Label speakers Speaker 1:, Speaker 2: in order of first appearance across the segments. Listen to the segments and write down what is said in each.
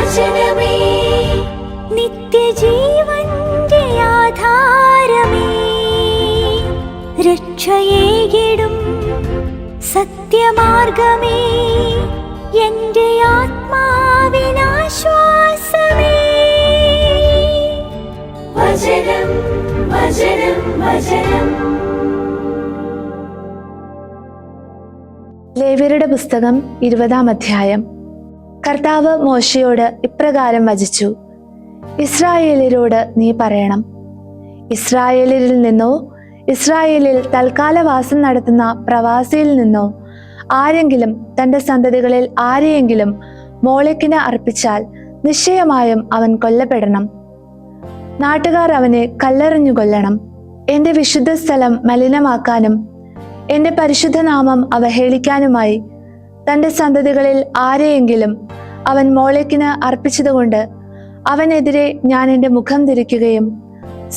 Speaker 1: വചനമേ നിത്യജീവന്റെ ആധാരമേ, രക്ഷയേകിടും സത്യമാർഗമേ, എന്റെ ആത്മാവിനാശ്വാസമേ. വചനം വചനം വചനം.
Speaker 2: ലേവ്യരുടെ പുസ്തകം 20-ാം അധ്യായം. കർത്താവ് മോശയോട് ഇപ്രകാരം വചിച്ചു: ഇസ്രായേല്യരോട് നീ പറയണം, ഇസ്രായേലിൽ നിന്നോ ഇസ്രായേലിൽ തൽക്കാലവാസം നടത്തുന്ന പ്രവാസിയിൽ നിന്നോ ആരെങ്കിലും തന്റെ സന്തതികളിൽ ആരെയെങ്കിലും മോളെക്കിന് അർപ്പിച്ചാൽ നിശ്ചയമായും അവൻ കൊല്ലപ്പെടണം. നാട്ടുകാർ അവനെ കല്ലെറിഞ്ഞു കൊല്ലണം. എന്റെ വിശുദ്ധ സ്ഥലം മലിനമാക്കാനും എന്റെ പരിശുദ്ധനാമം അവഹേളിക്കാനുമായി തന്റെ സന്തതികളിൽ ആരെയെങ്കിലും അവൻ മോളെക്കിന് അർപ്പിച്ചതുകൊണ്ട് അവനെതിരെ ഞാൻ എന്റെ മുഖം തിരിക്കുകയും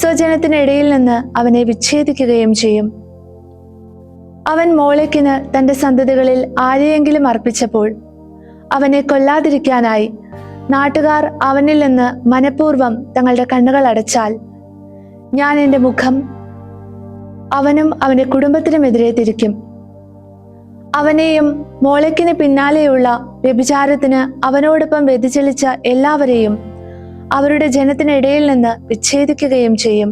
Speaker 2: സ്വജനത്തിനിടയിൽ നിന്ന് അവനെ വിച്ഛേദിക്കുകയും ചെയ്യും. അവൻ മോളെക്കിന് തന്റെ സന്തതികളിൽ ആരെയെങ്കിലും അർപ്പിച്ചപ്പോൾ അവനെ കൊല്ലാതിരിക്കാനായി നാട്ടുകാർ അവനിൽ നിന്ന് മനഃപൂർവ്വം തങ്ങളുടെ കണ്ണുകൾ അടച്ചാൽ ഞാൻ എന്റെ മുഖം അവനും അവന്റെ കുടുംബത്തിനുമെതിരെ തിരിക്കും. അവനെയും മോളെക്കിന് പിന്നാലെയുള്ള വ്യഭിചാരത്തിന് അവനോടൊപ്പം വ്യതിചലിച്ച എല്ലാവരെയും അവരുടെ ജനത്തിനിടയിൽ നിന്ന് വിച്ഛേദിക്കുകയും ചെയ്യും.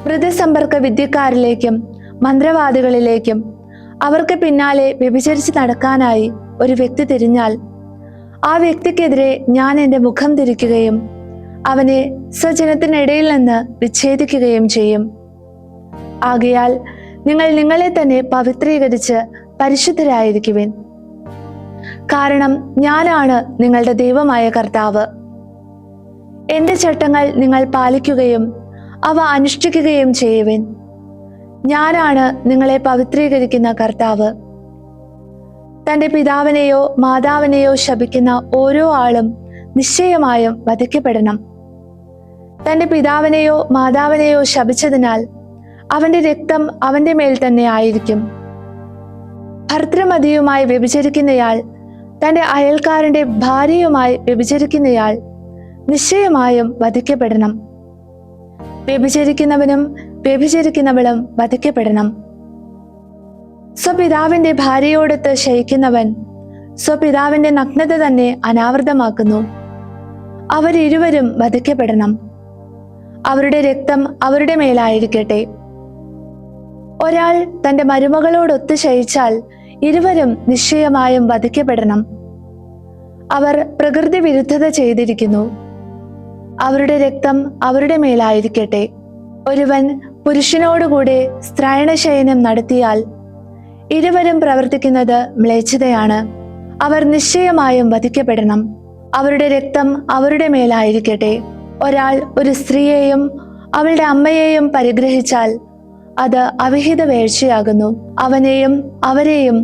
Speaker 2: മൃതസമ്പർക്ക വിദ്യക്കാരിലേക്കും മന്ത്രവാദികളിലേക്കും അവർക്ക് പിന്നാലെ വ്യഭിചരിച്ച് നടക്കാനായി ഒരു വ്യക്തി തിരിഞ്ഞാൽ ആ വ്യക്തിക്കെതിരെ ഞാൻ എന്റെ മുഖം തിരിക്കുകയും അവനെ സ്വജനത്തിനിടയിൽ നിന്ന് വിച്ഛേദിക്കുകയും ചെയ്യും. ആകയാൽ നിങ്ങൾ നിങ്ങളെ തന്നെ പവിത്രീകരിച്ച് പരിശുദ്ധരായിരിക്കുവിൻ. കാരണം ഞാനാണ് നിങ്ങളുടെ ദൈവമായ കർത്താവ്. എന്റെ ചട്ടങ്ങൾ നിങ്ങൾ പാലിക്കുകയും അവ അനുഷ്ഠിക്കുകയും ചെയ്യുവിൻ. ഞാനാണ് നിങ്ങളെ പവിത്രീകരിക്കുന്ന കർത്താവ്. തന്റെ പിതാവിനെയോ മാതാവിനെയോ ശപിക്കുന്ന ഓരോ ആളും നിശ്ചയമായും വധിക്കപ്പെടണം. തന്റെ പിതാവിനെയോ മാതാവിനെയോ ശപിച്ചതിനാൽ അവന്റെ രക്തം അവന്റെ മേൽ തന്നെ ആയിരിക്കും. ഭർതൃമതിയുമായി വ്യഭിചരിക്കുന്നയാൾ തന്റെ അയൽക്കാരന്റെ ഭാര്യയുമായി വ്യഭിചരിക്കുന്നയാൾ നിശ്ചയമായും വധിക്കപ്പെടണം. വ്യഭിചരിക്കുന്നവനും വ്യഭിചരിക്കുന്നവളും വധിക്കപ്പെടണം. സ്വപിതാവിന്റെ ഭാര്യയോടൊത്ത് ശയിക്കുന്നവൻ സ്വപിതാവിന്റെ നഗ്നത തന്നെ അനാവൃതമാക്കുന്നു. അവരിരുവരും വധിക്കപ്പെടണം. അവരുടെ രക്തം അവരുടെ മേലായിരിക്കട്ടെ. ഒരാൾ തന്റെ മരുമകളോടൊത്ത് ശയിച്ചാൽ ഇരുവരും നിശ്ചയമായും വധിക്കപ്പെടണം. അവർ പ്രകൃതി വിരുദ്ധത ചെയ്തിരിക്കുന്നു. അവരുടെ രക്തം അവരുടെ മേലായിരിക്കട്ടെ. ഒരുവൻ പുരുഷനോടുകൂടെ സ്ത്രൈണശയനം നടത്തിയാൽ ഇരുവരും പ്രവർത്തിക്കുന്നത് മ്ലേച്ഛതയാണ്. അവർ നിശ്ചയമായും വധിക്കപ്പെടണം. അവരുടെ രക്തം അവരുടെ മേലായിരിക്കട്ടെ. ഒരാൾ ഒരു സ്ത്രീയെയും അവളുടെ അമ്മയെയും പരിഗ്രഹിച്ചാൽ അത് അവിഹിത വേഴ്ചയാകുന്നു. അവനെയും അവരെയും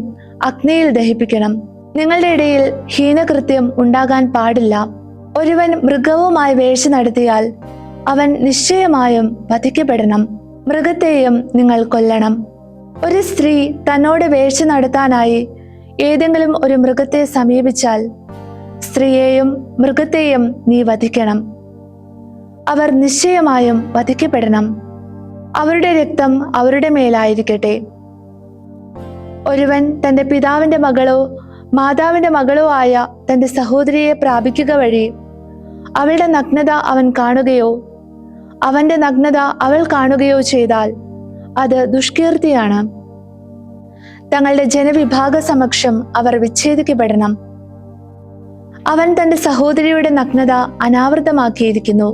Speaker 2: അഗ്നിയിൽ ദഹിപ്പിക്കണം. നിങ്ങളുടെ ഇടയിൽ ഹീനകൃത്യം ഉണ്ടാകാൻ പാടില്ല. ഒരുവൻ മൃഗവുമായി വേഴ്ച നടത്തിയാൽ അവൻ നിശ്ചയമായും വധിക്കപ്പെടണം. മൃഗത്തെയും നിങ്ങൾ കൊല്ലണം. ഒരു സ്ത്രീ തന്നോട് വേഴ്ച നടത്താനായി ഏതെങ്കിലും ഒരു മൃഗത്തെ സമീപിച്ചാൽ സ്ത്രീയെയും മൃഗത്തെയും നീ വധിക്കണം. അവർ നിശ്ചയമായും വധിക്കപ്പെടണം. അവരുടെ രക്തം അവരുടെ മേലായിരിക്കട്ടെ. ഒരുവൻ തന്റെ പിതാവിന്റെ മകളോ മാതാവിന്റെ മകളോ ആയ തന്റെ സഹോദരിയെ പ്രാപിക്കുക വഴി അവളുടെ നഗ്നത അവൻ കാണുകയോ അവന്റെ നഗ്നത അവൾ കാണുകയോ ചെയ്താൽ അത് ദുഷ്കീർത്തിയാണ്. തങ്ങളുടെ ജനവിഭാഗ സമക്ഷം അവർ വിച്ഛേദിക്കപ്പെടണം. അവൻ തന്റെ സഹോദരിയുടെ നഗ്നത അനാവൃതമാക്കിയിരിക്കുന്നു.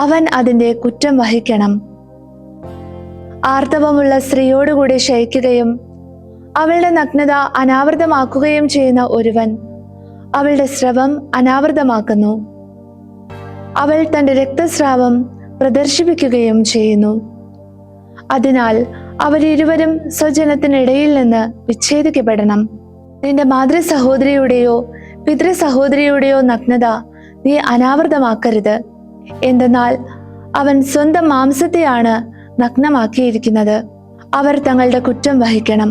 Speaker 2: അവൻ അതിന്റെ കുറ്റം വഹിക്കണം. ആർത്തവമുള്ള സ്ത്രീയോടുകൂടി ശയിക്കുകയും അവളുടെ നഗ്നത അനാവൃതമാക്കുകയും ചെയ്യുന്ന ഒരുവൻ അവളുടെ സ്രവം അനാവൃതമാക്കുന്നു. അവൾ തന്റെ രക്തസ്രാവം പ്രദർശിപ്പിക്കുകയും ചെയ്യുന്നു. അതിനാൽ അവരിരുവരും സ്വജനത്തിനിടയിൽ നിന്ന് വിച്ഛേദിക്കപ്പെടണം. നിന്റെ മാതൃ സഹോദരിയുടെയോ പിതൃ സഹോദരിയുടെയോ നഗ്നത നീ അനാവൃതമാക്കരുത്. എന്തെന്നാൽ അവൻ സ്വന്തം മാംസത്തെയാണ് നഗ്നമാക്കിയിരിക്കുന്നത്. അവർ തങ്ങളുടെ കുറ്റം വഹിക്കണം.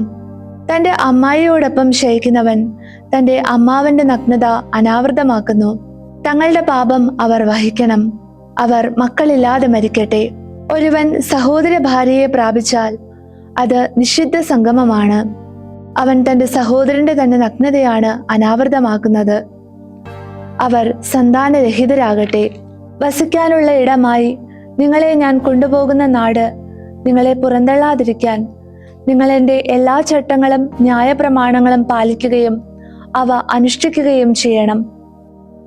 Speaker 2: തന്റെ അമ്മായിയോടൊപ്പം ശയിക്കുന്നവൻ തന്റെ അമ്മാവന്റെ നഗ്നത അനാവൃതമാക്കുന്നു. തങ്ങളുടെ പാപം അവർ വഹിക്കണം. അവർ മക്കളില്ലാതെ മരിക്കട്ടെ. ഒരുവൻ സഹോദര ഭാര്യയെ പ്രാപിച്ചാൽ അത് നിഷിദ്ധ സംഗമമാണ്. അവൻ തന്റെ സഹോദരന്റെ തന്നെ നഗ്നതയാണ് അനാവൃതമാക്കുന്നത്. അവർ സന്താനരഹിതരാകട്ടെ. വസിക്കാനുള്ള ഇടമായി നിങ്ങളെ ഞാൻ കൊണ്ടുപോകുന്ന നാട് നിങ്ങളെ പുറന്തള്ളാതിരിക്കാൻ നിങ്ങൾ എൻ്റെ എല്ലാ ചട്ടങ്ങളും ന്യായപ്രമാണങ്ങളും പാലിക്കുകയും അവ അനുഷ്ഠിക്കുകയും ചെയ്യണം.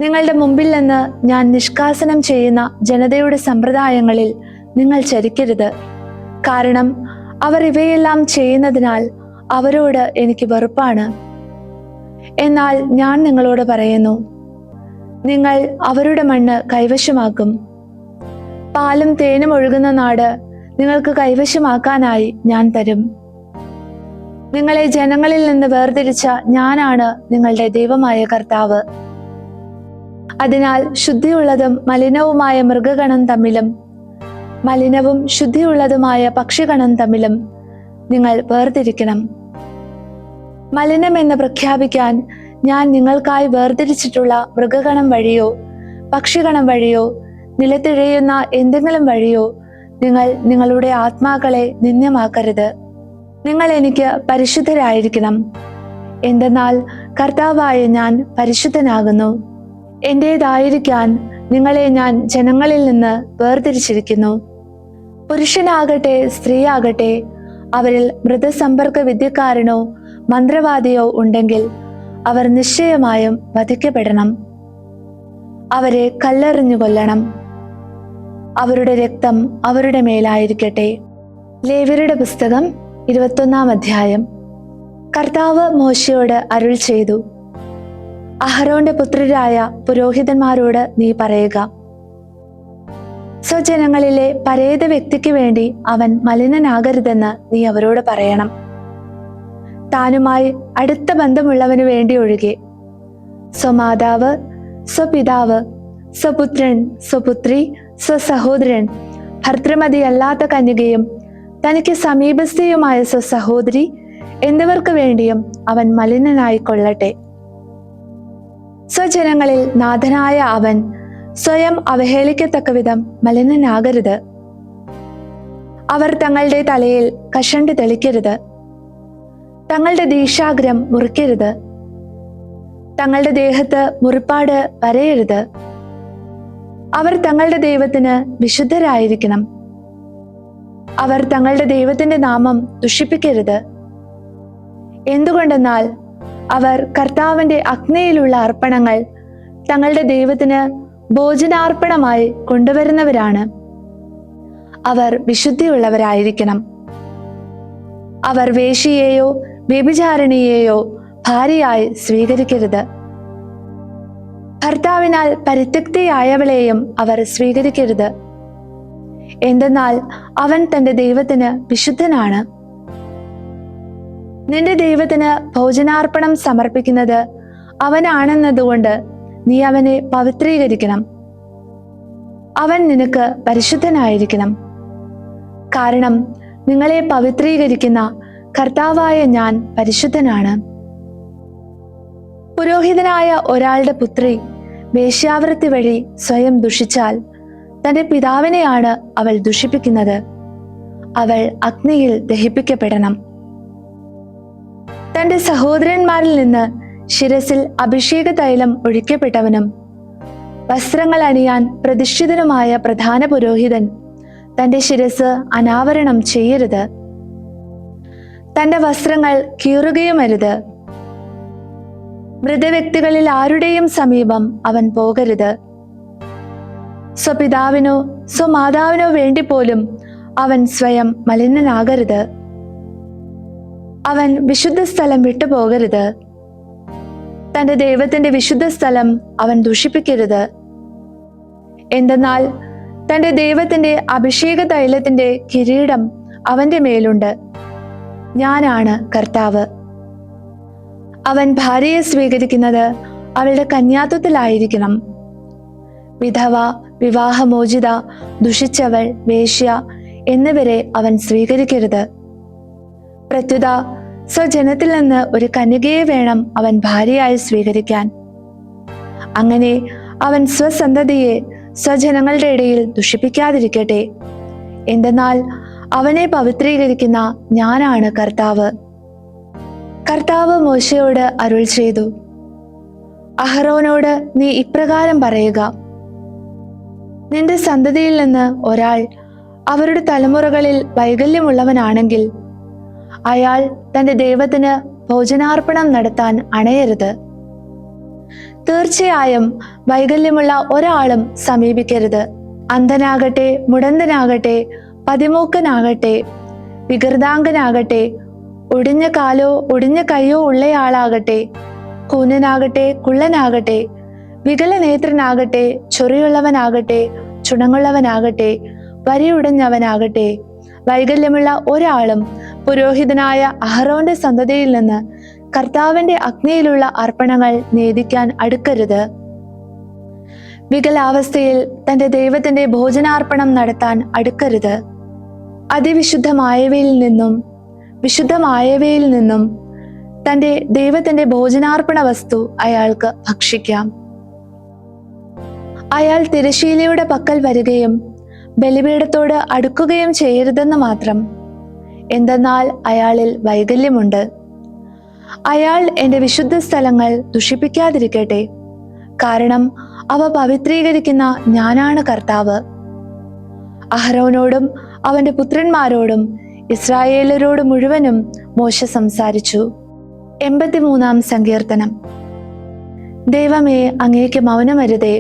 Speaker 2: നിങ്ങളുടെ മുമ്പിൽ നിന്ന് ഞാൻ നിഷ്കാസനം ചെയ്യുന്ന ജനതയുടെ സമ്പ്രദായങ്ങളിൽ നിങ്ങൾ ചരിക്കരുത്. കാരണം അവർ ഇവയെല്ലാം ചെയ്യുന്നതിനാൽ അവരോട് എനിക്ക് വെറുപ്പാണ്. എന്നാൽ ഞാൻ നിങ്ങളോട് പറയുന്നു, നിങ്ങൾ അവരുടെ മണ്ണ് കൈവശമാക്കും. പാലും തേനും ഒഴുകുന്ന നാട് നിങ്ങൾക്ക് കൈവശമാക്കാനായി ഞാൻ തരും. നിങ്ങളെ ജനങ്ങളിൽ നിന്ന് വേർതിരിച്ച ഞാനാണ് നിങ്ങളുടെ ദൈവമായ കർത്താവ്. അതിനാൽ ശുദ്ധിയുള്ളതും മലിനവുമായ മൃഗഗണം തമ്മിലും മലിനവും ശുദ്ധിയുള്ളതുമായ പക്ഷിഗണം തമ്മിലും നിങ്ങൾ വേർതിരിക്കണം. മലിനമെന്ന് പ്രഖ്യാപിക്കാൻ ഞാൻ നിങ്ങൾക്കായി വേർതിരിച്ചിട്ടുള്ള മൃഗഗണം വഴിയോ പക്ഷിഗണം വഴിയോ നിലത്തിഴയുന്ന എന്തെങ്കിലും വഴിയോ നിങ്ങൾ നിങ്ങളുടെ ആത്മാക്കളെ നിന്ദ്യമാക്കരുത്. നിങ്ങൾ എനിക്ക് പരിശുദ്ധരായിരിക്കണം. എന്തെന്നാൽ കർത്താവായ ഞാൻ പരിശുദ്ധനാകുന്നു. എന്റേതായിരിക്കാൻ നിങ്ങളെ ഞാൻ ജനങ്ങളിൽ നിന്ന് വേർതിരിച്ചിരിക്കുന്നു. പുരുഷനാകട്ടെ സ്ത്രീയാകട്ടെ അവരിൽ മൃതസമ്പർക്ക വിദ്യക്കാരനോ മന്ത്രവാദിയോ ഉണ്ടെങ്കിൽ അവർ നിശ്ചയമായും വധിക്കപ്പെടണം. അവരെ കല്ലെറിഞ്ഞു കൊല്ലണം. അവരുടെ രക്തം അവരുടെ മേലായിരിക്കട്ടെ. ലേവ്യരുടെ പുസ്തകം 21-ാം അധ്യായം. കർത്താവ് മോശയോട് അരുൾ ചെയ്തു, അഹരോന്റെ പുത്രരായ പുരോഹിതന്മാരോട് നീ പറയുക, സ്വജനങ്ങളിലെ പരേത വ്യക്തിക്ക് വേണ്ടി അവൻ മലിനനാകരുതെന്ന് നീ അവരോട് പറയണം. താനുമായി അടുത്ത ബന്ധമുള്ളവന് വേണ്ടി ഒഴികെ സ്വമാതാവ്, സ്വപിതാവ്, സ്വപുത്രൻ, സ്വപുത്രി, സ്വസഹോദരൻ, ഭർത്തൃമതിയല്ലാത്ത കന്യകയും തനിക്ക് സമീപസ്ഥയുമായ സ്വസഹോദരി എന്നിവർക്ക് വേണ്ടിയും അവൻ മലിനനായിക്കൊള്ളട്ടെ. സ്വജനങ്ങളിൽ നാഥനായ അവൻ സ്വയം അവഹേളിക്കത്തക്ക വിധം മലിനനാകരുത്. അവർ തങ്ങളുടെ തലയിൽ കഷണ്ടി തെളിക്കരുത്. തങ്ങളുടെ ദീക്ഷാഗ്രം മുറിക്കരുത്. തങ്ങളുടെ ദേഹത്ത് മുറിപ്പാട് വരയരുത്. അവർ തങ്ങളുടെ ദൈവത്തിന് വിശുദ്ധരായിരിക്കണം. അവർ തങ്ങളുടെ ദൈവത്തിന്റെ നാമം ദുഷിപ്പിക്കരുത്. എന്തുകൊണ്ടെന്നാൽ അവർ കർത്താവിന്റെ അഗ്നിയിലുള്ള അർപ്പണങ്ങൾ തങ്ങളുടെ ദൈവത്തിന് ഭോജനാർപ്പണമായി കൊണ്ടുവരുന്നവരാണ്. അവർ വിശുദ്ധിയുള്ളവരായിരിക്കണം. അവർ വേശ്യയെയോ വ്യഭിചാരിണിയെയോ ഭാര്യയായി സ്വീകരിക്കരുത്. ഭർത്താവിനാൽ പരിത്യക്തയായവളെയും അവർ സ്വീകരിക്കരുത്. എന്തെന്നാൽ അവൻ തന്റെ ദൈവത്തിന് വിശുദ്ധനാണ്. നിന്റെ ദൈവത്തിന് ഭോജനാർപ്പണം സമർപ്പിക്കുന്നത് അവനാണെന്നതുകൊണ്ട് നീ അവനെ പവിത്രീകരിക്കണം. അവൻ നിനക്ക് പരിശുദ്ധനായിരിക്കണം. കാരണം നിങ്ങളെ പവിത്രീകരിക്കുന്ന കർത്താവായ ഞാൻ പരിശുദ്ധനാണ്. പുരോഹിതനായ ഒരാളുടെ പുത്രി വേശ്യാവൃത്തി വഴി സ്വയം ദുഷിച്ചാൽ തന്റെ പിതാവിനെയാണ് അവൾ ദുഷിപ്പിക്കുന്നത്. അവൾ അഗ്നിയിൽ ദഹിപ്പിക്കപ്പെടണം. തന്റെ സഹോദരന്മാരിൽ നിന്ന് ശിരസിൽ അഭിഷേക തൈലം ഒഴിക്കപ്പെട്ടവനും വസ്ത്രങ്ങൾ അണിയാൻ പ്രതിഷ്ഠിതനുമായ പ്രധാന പുരോഹിതൻ തന്റെ ശിരസ് അനാവരണം ചെയ്യരുത്. തന്റെ വസ്ത്രങ്ങൾ കീറുകയുമരുത്. മൃതവ്യക്തികളിൽ ആരുടെയും സമീപം അവൻ പോകരുത്. സ്വപിതാവിനോ സ്വമാതാവിനോ വേണ്ടി പോലും അവൻ സ്വയം മലിനനാകരുത്. അവൻ വിശുദ്ധ സ്ഥലം വിട്ടുപോകരുത്. തന്റെ ദൈവത്തിന്റെ വിശുദ്ധ സ്ഥലം അവൻ ദുഷിപ്പിക്കരുത്. എന്തെന്നാൽ തന്റെ ദൈവത്തിന്റെ അഭിഷേക തൈലത്തിന്റെ കിരീടം അവന്റെ മേലുണ്ട്. ഞാനാണ് കർത്താവ്. അവൻ ഭാര്യയെ സ്വീകരിക്കുന്നത് അവളുടെ കന്യാത്വത്തിലായിരിക്കണം. വിധവ, വിവാഹമോചിത, ദുഷിച്ചവൾ, വേശ്യ എന്നിവരെ അവൻ സ്വീകരിക്കരുത്. പ്രത്യുത സ്വജനത്തിൽ നിന്ന് ഒരു കന്യകയെ വേണം അവൻ ഭാര്യയായി സ്വീകരിക്കാൻ. അങ്ങനെ അവൻ സ്വസന്തതിയെ സ്വജനങ്ങളുടെ ഇടയിൽ ദുഷിപ്പിക്കാതിരിക്കട്ടെ. എന്തെന്നാൽ അവനെ പവിത്രീകരിക്കുന്ന ഞാനാണ് കർത്താവ്. കർത്താവ് മോശയോട് അരുൾ ചെയ്തു, അഹരോനോട് നീ ഇപ്രകാരം പറയുക: നിന്റെ സന്തതിയിൽ നിന്ന് ഒരാൾ അവരുടെ തലമുറകളിൽ വൈകല്യമുള്ളവനാണെങ്കിൽ അയാൾ തന്റെ ദൈവത്തിന് ഭോജനാർപ്പണം നടത്താൻ അണയരുത്. തീർച്ചയായും വൈകല്യമുള്ള ഒരാളും സമീപിക്കരുത്. അന്ധനാകട്ടെ, മുടന്തനാകട്ടെ, പതിമൂക്കനാകട്ടെ, വികൃതാംഗനാകട്ടെ, ഒടിഞ്ഞ കാലോ ഒടിഞ്ഞ കൈയോ ഉള്ളയാളാകട്ടെ, കൂനനാകട്ടെ, കുള്ളനാകട്ടെ, വികലനേത്രനാകട്ടെ, ചൊറിയുള്ളവനാകട്ടെ, ചുണങ്ങുള്ളവനാകട്ടെ, വരിയുടഞ്ഞവനാകട്ടെ, വൈകല്യമുള്ള ഒരാളും പുരോഹിതനായ അഹറോന്റെ സന്തതിയിൽ നിന്ന് കർത്താവിന്റെ അഗ്നിയിലുള്ള അർപ്പണങ്ങൾ നേദിക്കാൻ അടുക്കരുത്. വികലാവസ്ഥയിൽ തന്റെ ദൈവത്തിന്റെ ഭോജനാർപ്പണം നടത്താൻ അടുക്കരുത്. അതിവിശുദ്ധമായവയിൽ നിന്നും വിശുദ്ധമായവയിൽ നിന്നും തന്റെ ദൈവത്തിന്റെ ഭോജനാർപ്പണ വസ്തു അയാൾക്ക് ഭക്ഷിക്കാം. അയാൾ തിരശീലയുടെ പക്കൽ വരികയും ബലിപീഠത്തോട് അടുക്കുകയും ചെയ്യരുതെന്ന് മാത്രം. എന്തെന്നാൽ അയാളിൽ വൈകല്യമുണ്ട്. അയാൾ എന്റെ വിശുദ്ധ സ്ഥലങ്ങൾ ദുഷിപ്പിക്കാതിരിക്കട്ടെ. കാരണം അവ പവിത്രീകരിക്കുന്ന ഞാനാണ് കർത്താവ്. അഹരോനോടും അവന്റെ പുത്രന്മാരോടും ഇസ്രായേലരോട് മുഴുവനും മോശ സംസാരിച്ചു. 83-ാം സങ്കീർത്തനം. ദൈവമേ, അങ്ങേക്ക് മൗനമരുതേ.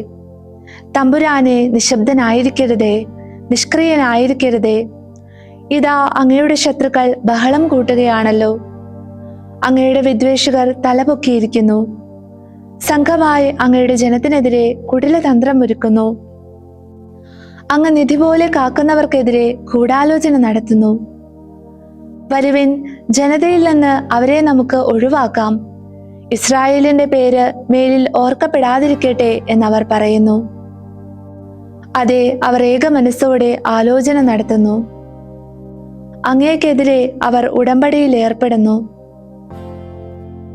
Speaker 2: തമ്പുരാനെ, നിശബ്ദനായിരിക്കരുതേ, നിഷ്ക്രിയനായിരിക്കരുതേ. ഇതാ അങ്ങയുടെ ശത്രുക്കൾ ബഹളം കൂട്ടുകയാണല്ലോ. അങ്ങയുടെ വിദ്വേഷകർ തലപൊക്കിയിരിക്കുന്നു. സംഘമായി അങ്ങയുടെ ജനത്തിനെതിരെ കുടിലതന്ത്രം ഒരുക്കുന്നു. അങ്ങ് നിധി പോലെ കാക്കുന്നവർക്കെതിരെ ഗൂഢാലോചന നടത്തുന്നു. വരുവിൻ, ജനതയിൽ നിന്ന് അവരെ നമുക്ക് ഒഴിവാക്കാം. ഇസ്രായേലിന്റെ പേര് മേലിൽ ഓർക്കപ്പെടാതിരിക്കട്ടെ എന്നവർ പറയുന്നു. അതെ, അവർ ഏക മനസ്സോടെ ആലോചന നടത്തുന്നു. അങ്ങേക്കെതിരെ അവർ ഉടമ്പടിയിൽ ഏർപ്പെടുന്നു.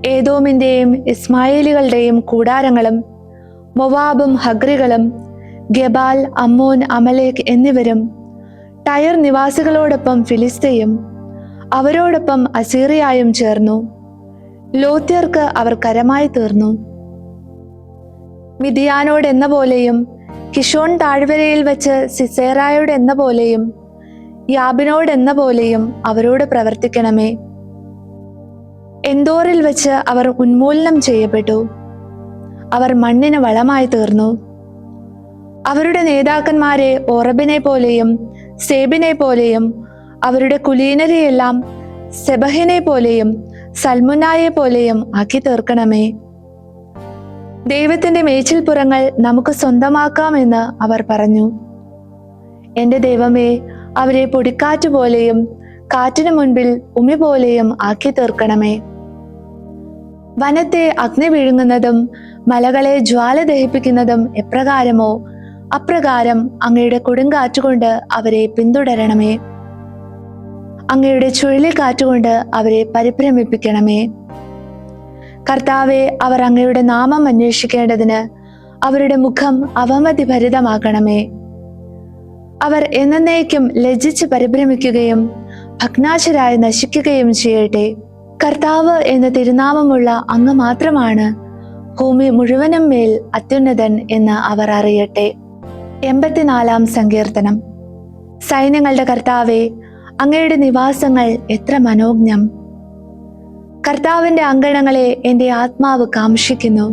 Speaker 2: ഏദോമിന്റെയും ഇസ്മായേലികളുടെയും കൂടാരങ്ങളും മൊവാബും ഹഗ്രികളും ഗെബാൽ, അമ്മോൻ, അമലേക് എന്നിവരും ടയർ നിവാസികളോടൊപ്പം ഫിലിസ്തയും അവരോടൊപ്പം അസീറിയായും ചേർന്നു. ലോത്യർക്ക് അവർ കരമായി തീർന്നു. മിദിയാനോട് എന്ന പോലെയും കിഷോൺ താഴ്വരയിൽ വെച്ച് സിസേറായോട് എന്ന പോലെയും യാബിനോട് എന്ന പോലെയും അവരോട് പ്രവർത്തിക്കണമേ. എന്തോറിൽ വെച്ച് അവർ ഉന്മൂലനം ചെയ്യപ്പെട്ടു. അവർ മണ്ണിന് വളമായി തീർന്നു. അവരുടെ നേതാക്കന്മാരെ ഓറബിനെ പോലെയും സേബിനെ പോലെയും അവരുടെ കുലീനരെയെല്ലാം സെബഹിനെ പോലെയും സൽമുനായെ പോലെയും ആക്കി തീർക്കണമേ. ദൈവത്തിന്റെ മേച്ചിൽപ്പുറങ്ങൾ നമുക്ക് സ്വന്തമാക്കാമെന്ന് അവർ പറഞ്ഞു. എന്റെ ദൈവമേ, അവരെ പൊടിക്കാറ്റ് പോലെയും കാറ്റിനു മുൻപിൽ ഉമി പോലെയും ആക്കി തീർക്കണമേ. വനത്തെ അഗ്നി വിഴുങ്ങുന്നതും മലകളെ ജ്വാല ദഹിപ്പിക്കുന്നതും എപ്രകാരമോ അപ്രകാരം അങ്ങയുടെ കൊടുങ്കാറ്റുകൊണ്ട് അവരെ പിന്തുടരണമേ. അങ്ങയുടെ ചുഴലിക്കാറ്റുകൊണ്ട് അവരെ പരിഭ്രമിപ്പിക്കണമേ. കർത്താവെ, അവർ അങ്ങയുടെ നാമം അന്വേഷിക്കേണ്ടതിന് അവരുടെ മുഖം അവമതിഭരിതമാക്കണമേ. അവർ എന്നേക്കും ലജ്ജിച്ച് പരിഭ്രമിക്കുകയും ഭഗ്നാശരായി നശിക്കുകയും ചെയ്യട്ടെ. കർത്താവ് എന്ന തിരുനാമമുള്ള അങ്ങ് മാത്രമാണ് ഭൂമി മുഴുവനും മേൽ അത്യുന്നതൻ എന്ന് അവർ അറിയട്ടെ. 84-ാം സങ്കീർത്തനം. സൈന്യങ്ങളുടെ കർത്താവെ, അങ്ങയുടെ നിവാസങ്ങൾ എത്ര മനോജ്ഞം! കർത്താവിന്റെ അങ്കണങ്ങളെ എൻ്റെ ആത്മാവ് കാംക്ഷിക്കുന്നു.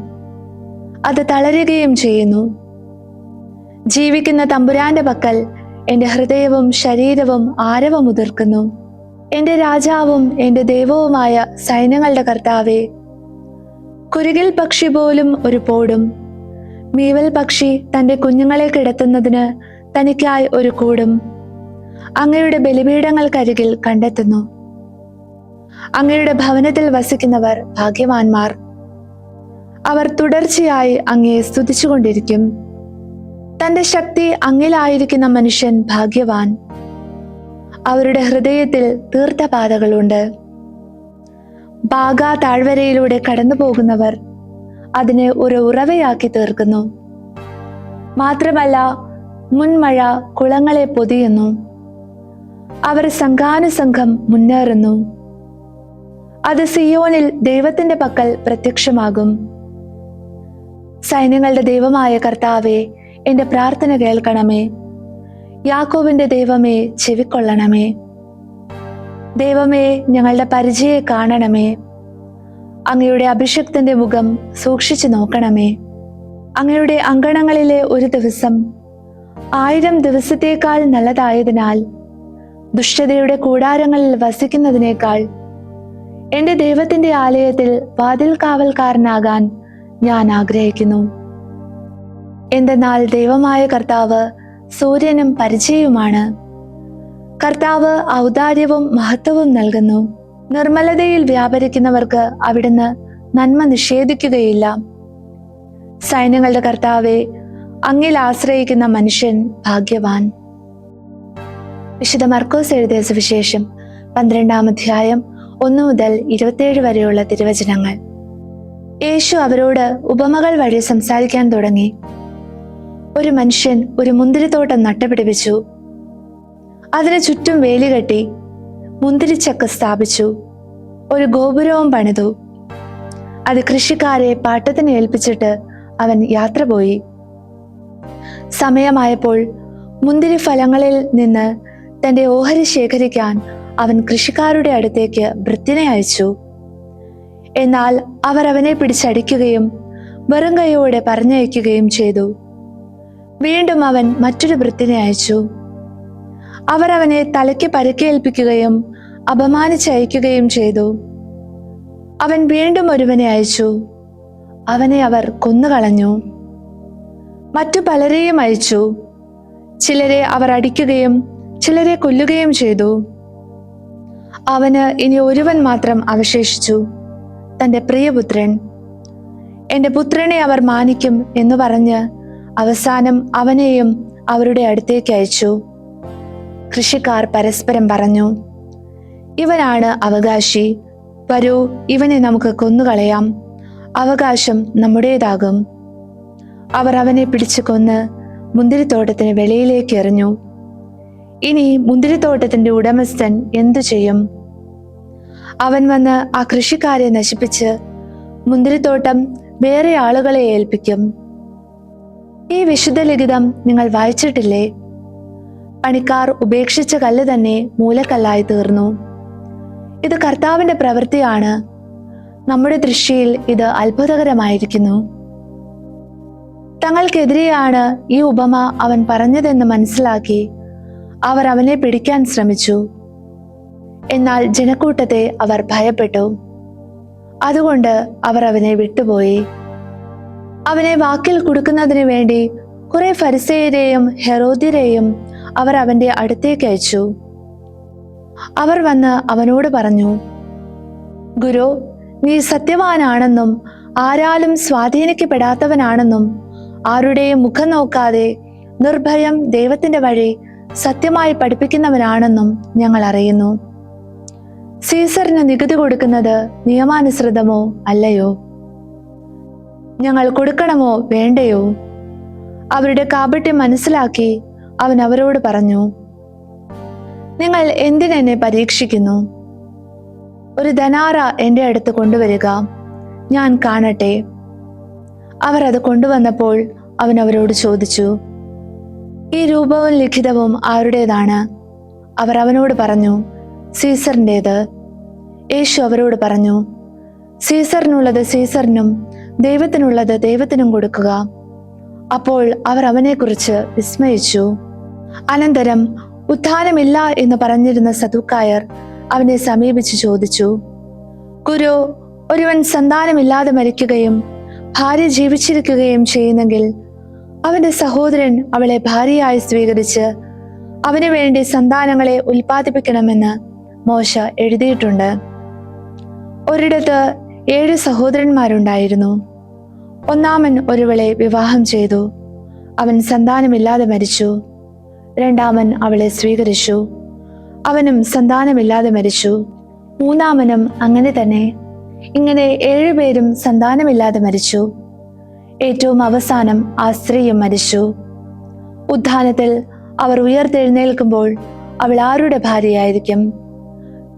Speaker 2: അത് തളരുകയും ചെയ്യുന്നു. ജീവിക്കുന്ന തമ്പുരാന്റെ പക്കൽ എൻ്റെ ഹൃദയവും ശരീരവും ആരവമുതിർക്കുന്നു. എൻ്റെ രാജാവും എൻ്റെ ദൈവവുമായ സൈന്യങ്ങളുടെ കർത്താവെ, കുരുകിൽ പക്ഷി പോലും ഒരു പോടും, മീവൽ പക്ഷി തൻ്റെ കുഞ്ഞുങ്ങളെ കിടത്തുന്നതിന് തനിക്കായി ഒരു കൂടും അങ്ങയുടെ ബലിപീഠങ്ങൾക്കരികിൽ കണ്ടെത്തുന്നു. അങ്ങയുടെ ഭവനത്തിൽ വസിക്കുന്നവർ ഭാഗ്യവാന്മാർ. അവർ തുടർച്ചയായി അങ്ങയെ സ്തുതിച്ചുകൊണ്ടിരിക്കും. തന്റെ ശക്തി അങ്ങിലായിരിക്കുന്ന മനുഷ്യൻ ഭാഗ്യവാൻ. അവരുടെ ഹൃദയത്തിൽ തീർത്ഥപാതകളുണ്ട്. ബാഗ താഴ്വരയിലൂടെ കടന്നു പോകുന്നവർ അതിനെ ഒരു ഉറവയാക്കി തീർക്കുന്നു. മാത്രമല്ല, മുൻമഴ കുളങ്ങളെ പൊതിയുന്നു. അവർ സംഘാനുസംഘം മുന്നേറുന്നു. അത് സിയോനിൽ ദൈവത്തിന്റെ പക്കൽ പ്രത്യക്ഷമാകും. സൈന്യങ്ങളുടെ ദൈവമായ കർത്താവേ, എന്റെ പ്രാർത്ഥന കേൾക്കണമേ. യാക്കോബിന്റെ ദൈവമേ, ചെവിക്കൊള്ളണമേ. ദൈവമേ, ഞങ്ങളുടെ പരിചയെ കാണണമേ. അങ്ങയുടെ അഭിഷക്തന്റെ മുഖം സൂക്ഷിച്ചു നോക്കണമേ. അങ്ങയുടെ അങ്കണങ്ങളിലെ ഒരു ദിവസം 1000 ദിവസത്തേക്കാൾ നല്ലതായതിനാൽ ദുഷ്ടതയുടെ കൂടാരങ്ങളിൽ വസിക്കുന്നതിനേക്കാൾ എന്റെ ദൈവത്തിന്റെ ആലയത്തിൽ വാതിൽ കാവൽക്കാരനാകാൻ ഞാൻ ആഗ്രഹിക്കുന്നു. എന്തെന്നാൽ ദൈവമായ കർത്താവ് സൂര്യനും പരിചയവുമാണ്. കർത്താവ് ഔദാര്യവും മഹത്വവും നൽകുന്നു. നിർമ്മലതയിൽ വ്യാപരിക്കുന്നവർക്ക് അവിടുന്ന് നന്മ നിഷേധിക്കുകയില്ല. സൈന്യങ്ങളുടെ കർത്താവെ, അങ്ങിൽ ആശ്രയിക്കുന്ന മനുഷ്യൻ ഭാഗ്യവാൻ. വിശുദ്ധ മർക്കോസ് എഴുതിയ സുവിശേഷം 12-ാം അധ്യായം 1 മുതൽ 27 വരെയുള്ള തിരുവചനങ്ങൾ. യേശു അവരോട് ഉപമകൾ വഴി സംസാരിക്കാൻ തുടങ്ങി. ഒരു മനുഷ്യൻ ഒരു മുന്തിരിത്തോട്ടം നട്ടുപിടിപ്പിച്ചു. അതിന് ചുറ്റും വേലി കെട്ടി മുന്തിരിച്ചക്ക് സ്ഥാപിച്ചു. ഒരു ഗോപുരവും പണിതു. അത് കൃഷിക്കാരെ പാട്ടത്തിന് ഏൽപ്പിച്ചിട്ട് അവൻ യാത്ര പോയി. സമയമായപ്പോൾ മുന്തിരി ഫലങ്ങളിൽ നിന്ന് തന്റെ ഓഹരി ശേഖരിക്കാൻ അവൻ കൃഷിക്കാരുടെ അടുത്തേക്ക് ഭൃത്യനെ അയച്ചു. എന്നാൽ അവർ അവനെ പിടിച്ചടിക്കുകയും വെറും കൈയോടെ പറഞ്ഞയക്കുകയും ചെയ്തു. വീണ്ടും അവൻ മറ്റൊരു ഭൃത്യനെ അയച്ചു. അവർ അവനെ തലയ്ക്ക് പരിക്കേൽപ്പിക്കുകയും അപമാനിച്ചയക്കുകയും ചെയ്തു. അവൻ വീണ്ടും ഒരുവനെ അയച്ചു. അവനെ അവർ കൊന്നുകളഞ്ഞു. മറ്റു പലരെയും അയച്ചു. ചിലരെ അവർ അടിക്കുകയും ചിലരെ കൊല്ലുകയും ചെയ്തു. അവന് ഇനി ഒരുവൻ മാത്രം അവശേഷിച്ചു, തന്റെ പ്രിയപുത്രൻ. എന്റെ പുത്രനെ അവർ മാനിക്കും എന്ന് പറഞ്ഞ് അവസാനം അവനെയും അവരുടെ അടുത്തേക്ക് അയച്ചു. കൃഷിക്കാർ പരസ്പരം പറഞ്ഞു, ഇവനാണ് അവകാശി. വരൂ, ഇവനെ നമുക്ക് കൊന്നുകളയാം. അവകാശം നമ്മുടേതാകും. അവർ അവനെ പിടിച്ചു കൊന്ന് മുന്തിരിത്തോട്ടത്തിന് വെളിയിലേക്ക് എറിഞ്ഞു. ഇനി മുന്തിരിത്തോട്ടത്തിന്റെ ഉടമസ്ഥൻ എന്തു ചെയ്യും? അവൻ വന്ന് ആ കൃഷിക്കാരെ നശിപ്പിച്ച് മുന്തിരിത്തോട്ടം വേറെ ആളുകളെ ഏൽപ്പിക്കും. ഈ വിശുദ്ധ ലിഖിതം നിങ്ങൾ വായിച്ചിട്ടില്ലേ? പണിക്കാർ ഉപേക്ഷിച്ച കല്ല് തന്നെ മൂലക്കല്ലായി തീർന്നു. ഇത് കർത്താവിന്റെ പ്രവൃത്തിയാണ്. നമ്മുടെ ദൃഷ്ടിയിൽ ഇത് അത്ഭുതകരമായിരിക്കുന്നു. തങ്ങൾക്കെതിരെയാണ് ഈ ഉപമ അവൻ പറഞ്ഞതെന്ന് മനസ്സിലാക്കി അവർ അവനെ പിടിക്കാൻ ശ്രമിച്ചു. എന്നാൽ ജനക്കൂട്ടത്തെ അവർ ഭയപ്പെട്ടു. അതുകൊണ്ട് അവർ അവനെ വിട്ടുപോയി. അവനെ വാക്കിൽ കുടുക്കുന്നതിന് വേണ്ടി കുറെ ഫരിസേയരെയും ഹെരോദ്യരെയും അവർ അവന്റെ അടുത്തേക്ക് അയച്ചു. അവർ വന്ന് അവനോട് പറഞ്ഞു, ഗുരു, നീ സത്യവാനാണെന്നും ആരാലും സ്വാധീനിക്കപ്പെടാത്തവനാണെന്നും ആരുടെയും മുഖം നോക്കാതെ നിർഭയം ദൈവത്തിന്റെ വഴി സത്യമായി പഠിപ്പിക്കുന്നവനാണെന്നും ഞങ്ങൾ അറിയുന്നു. സീസറിന് നികുതി കൊടുക്കുന്നത് നിയമാനുസൃതമോ അല്ലയോ? ഞങ്ങൾ കൊടുക്കണമോ വേണ്ടയോ? അവരുടെ കാപട്യം മനസ്സിലാക്കി അവൻ അവരോട് പറഞ്ഞു, നിങ്ങൾ എന്തിനെന്നെ പരീക്ഷിക്കുന്നു? ഒരു ധനാറ എന്റെ അടുത്ത് കൊണ്ടുവരിക, ഞാൻ കാണട്ടെ. അവർ അത് കൊണ്ടുവന്നപ്പോൾ അവൻ അവരോട് ചോദിച്ചു, ഈ രൂപവും ലിഖിതവും ആരുടേതാണ്? അവർ അവനോട് പറഞ്ഞു, സീസറിൻ്റേത്. യേശു അവരോട് പറഞ്ഞു, സീസറിനുള്ളത് സീസറിനും ദൈവത്തിനുള്ളത് ദൈവത്തിനും കൊടുക്കുക. അപ്പോൾ അവർ അവനെക്കുറിച്ച് വിസ്മയിച്ചു. അനന്തരം ഉത്ഥാനമില്ല എന്ന് പറഞ്ഞിരുന്ന സദുക്കായർ അവനെ സമീപിച്ചു ചോദിച്ചു, ഗുരു, ഒരുവൻ സന്താനമില്ലാതെ മരിക്കുകയും ഭാര്യ ജീവിച്ചിരിക്കുകയും ചെയ്യുന്നെങ്കിൽ അവന്റെ സഹോദരൻ അവളെ ഭാര്യയായി സ്വീകരിച്ച് അവന് വേണ്ടി സന്താനങ്ങളെ ഉൽപ്പാദിപ്പിക്കണമെന്ന് മോശ എഴുതിയിട്ടുണ്ട്. ഒരിടത്ത് 7 സഹോദരന്മാരുണ്ടായിരുന്നു. ഒന്നാമൻ ഒരുവളെ വിവാഹം ചെയ്തു. അവൻ സന്താനമില്ലാതെ മരിച്ചു. രണ്ടാമൻ അവളെ സ്വീകരിച്ചു. അവനും സന്താനമില്ലാതെ മരിച്ചു. മൂന്നാമനും അങ്ങനെ തന്നെ. ഇങ്ങനെ 7 പേരും സന്താനമില്ലാതെ മരിച്ചു. ഏറ്റവും അവസാനം ആ സ്ത്രീയും മരിച്ചു. ഉത്ഥാനത്തിൽ അവർ ഉയർത്തെഴുന്നേൽക്കുമ്പോൾ അവൾ ആരുടെ ഭാര്യയായിരിക്കും?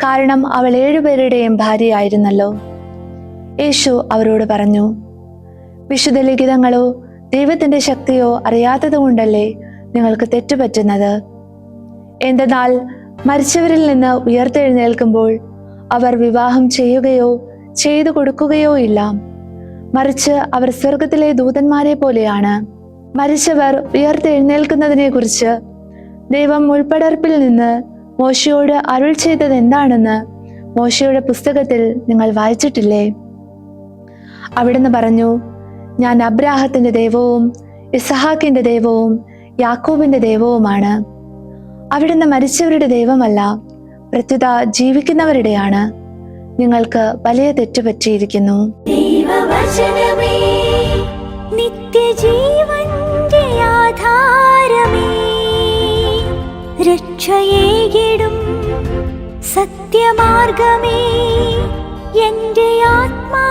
Speaker 2: കാരണം അവൾ 7 പേരുടെയും ഭാര്യയായിരുന്നല്ലോ. യേശു അവരോട് പറഞ്ഞു, വിശുദ്ധ ലിഖിതങ്ങളോ ദൈവത്തിന്റെ ശക്തിയോ അറിയാത്തത് കൊണ്ടല്ലേ നിങ്ങൾക്ക് തെറ്റുപറ്റുന്നത്. എന്തെന്നാൽ മരിച്ചവരിൽ നിന്ന് ഉയർത്തെഴുന്നേൽക്കുമ്പോൾ അവർ വിവാഹം ചെയ്യുകയോ ചെയ്തു കൊടുക്കുകയോ ഇല്ല, മറിച്ച് അവർ സ്വർഗത്തിലെ ദൂതന്മാരെ പോലെയാണ്. മരിച്ചവർ ഉയർത്തെഴുന്നേൽക്കുന്നതിനെ കുറിച്ച് ദൈവം മുൾപ്പടർപ്പിൽ നിന്ന് മോശയോട് അരുൾ ചെയ്തത് എന്താണെന്ന് മോശയുടെ പുസ്തകത്തിൽ നിങ്ങൾ വായിച്ചിട്ടില്ലേ? അവിടുന്ന് പറഞ്ഞു, ഞാൻ അബ്രാഹത്തിന്റെ ദൈവവും ഇസഹാക്കിന്റെ ദൈവവും യാക്കോബിന്റെ ദൈവവുമാണ്. അവിടുന്ന് മരിച്ചവരുടെ ദൈവമല്ല, പ്രത്യുത ജീവിക്കുന്നവരുടെയാണ്. നിങ്ങൾക്ക് വലിയ തെറ്റുപറ്റിയിരിക്കുന്നു.
Speaker 1: ദൈവവചനമേ, നിത്യജീവന്റെ ആധാരമേ, രക്ഷയേകിടും സത്യമാർഗമേ, എന്റെ ആത്മാ